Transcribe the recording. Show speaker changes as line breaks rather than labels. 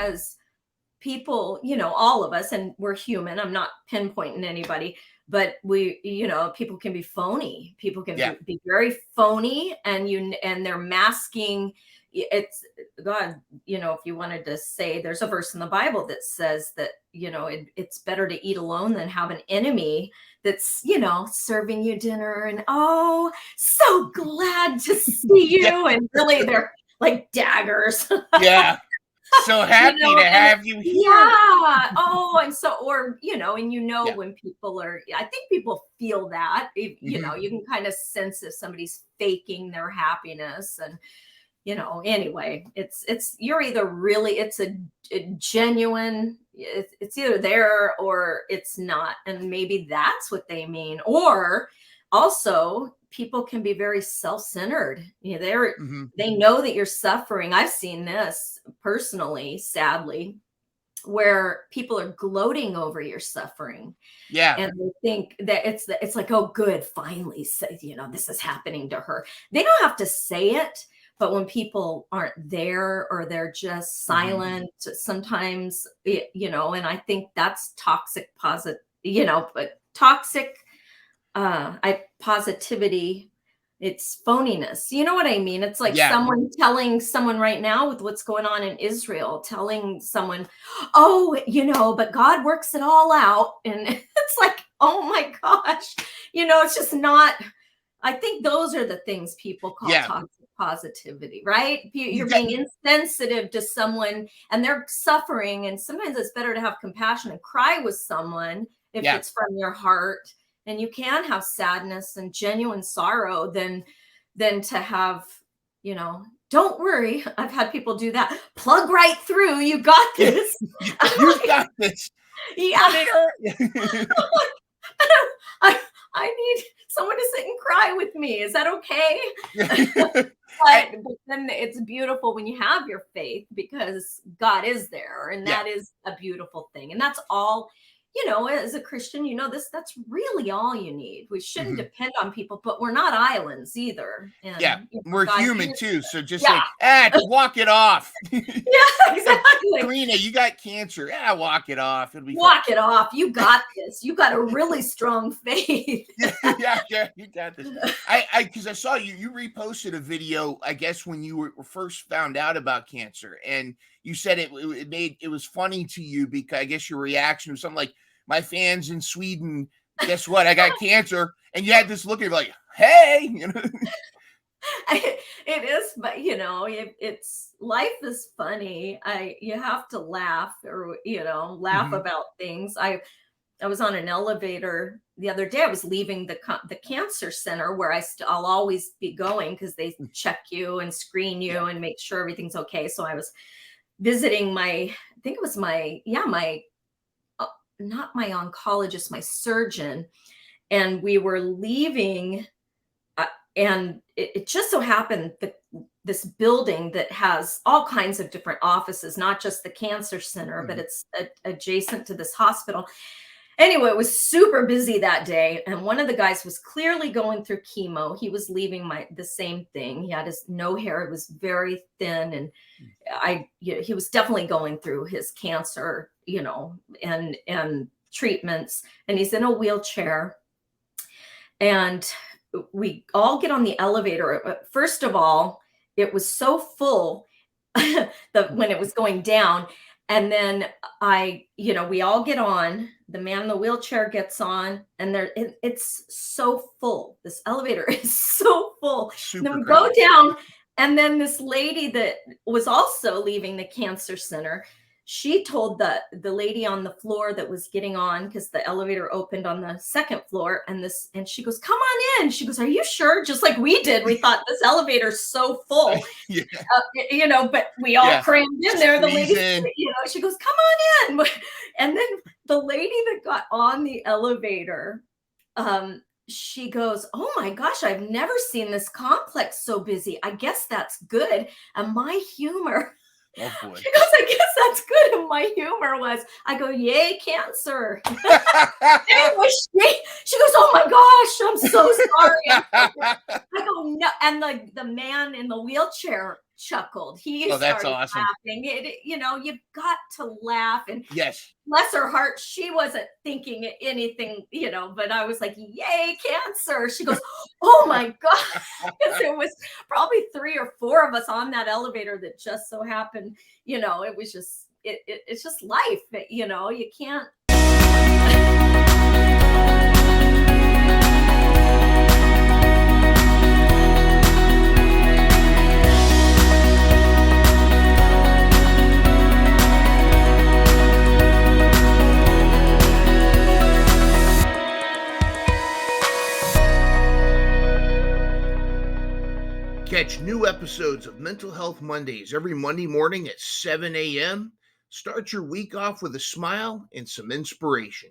because people, all of us, and we're human. I'm not pinpointing anybody, but people can be phony. People can be very phony, and they're masking. It's God, if you wanted to say, there's a verse in the Bible that says that, it's better to eat alone than have an enemy that's, serving you dinner and, oh, so glad to see you. And really they're like daggers.
Yeah. So happy to have you here.
Yeah. Oh, and so, or, when people are, I think people feel that, you can kind of sense if somebody's faking their happiness. And, anyway, you're either really, it's a genuine, it's either there or it's not. And maybe that's what they mean. Or also, people can be very self-centered. They know that you're suffering. I've seen this personally, sadly, where people are gloating over your suffering.
Yeah.
And they think that it's like, oh, good, finally, this is happening to her. They don't have to say it, but when people aren't there or they're just silent, sometimes, and I think that's toxic positivity. It's phoniness. You know what I mean? It's like someone telling someone right now with what's going on in Israel, telling someone, oh, but God works it all out. And it's like, oh my gosh, it's just not. I think those are the things people call toxic positivity, right? You're being insensitive to someone and they're suffering. And sometimes it's better to have compassion and cry with someone if it's from your heart. And you can have sadness and genuine sorrow than to have, don't worry. I've had people do that. Plug right through. You got this.
You got this.
Yeah. I need someone to sit and cry with me. Is that okay? But then it's beautiful when you have your faith because God is there. And that is a beautiful thing. And that's all. As a Christian, that's really all you need. We shouldn't depend on people, but we're not islands either. And,
we're human too. So just walk it off.
Yeah, exactly.
Corinna, you got cancer. Yeah, walk it off. It'll be
walk it off. You got this. You got a really strong faith.
yeah, you got this. Because I saw you reposted a video, I guess, when you were first found out about cancer, and you said it was funny to you because I guess your reaction was something like, my fans in Sweden, guess what? I got cancer. And you had this look at like, hey,
It is, but it's life is funny. You have to laugh or, laugh about things. I was on an elevator the other day. I was leaving the cancer center where I'll always be going because they check you and screen you and make sure everything's okay. So I was visiting not my oncologist, my surgeon. And we were leaving and it just so happened that this building that has all kinds of different offices, not just the cancer center, but it's adjacent to this hospital. Anyway, it was super busy that day. And one of the guys was clearly going through chemo. He was leaving the same thing. He had no hair. It was very thin. And he was definitely going through his cancer, and treatments. And he's in a wheelchair. And we all get on the elevator. First of all, it was so full when it was going down. And then we all get on, the man in the wheelchair gets on, and it's so full. This elevator is so full. And then we go down, and then this lady that was also leaving the cancer center, she told the lady on the floor that was getting on, because the elevator opened on the second floor, and she goes, come on in. She goes, are you sure? Just like we did. We thought this elevator's so full, but we all crammed in there. The lady, she goes, come on in. And then the lady that got on the elevator, she goes, oh my gosh, I've never seen this complex so busy. I guess that's good. And my humor,
oh boy.
She goes, I guess that's good. And my humor was, I go, yay, cancer. Anyway, she goes, oh my gosh, I'm so sorry. I go, Oh, no, and the man in the wheelchair chuckled. He
Oh, that's
started
awesome.
laughing. You've got to laugh, and
Yes.
bless her heart, she wasn't thinking anything, but I was like, "Yay, cancer." She goes, "Oh my god." 'Cause it was probably 3 or 4 of us on that elevator that just so happened, it was just it's just life, you can't.
Catch new episodes of Mental Health Mondays every Monday morning at 7 a.m. Start your week off with a smile and some inspiration.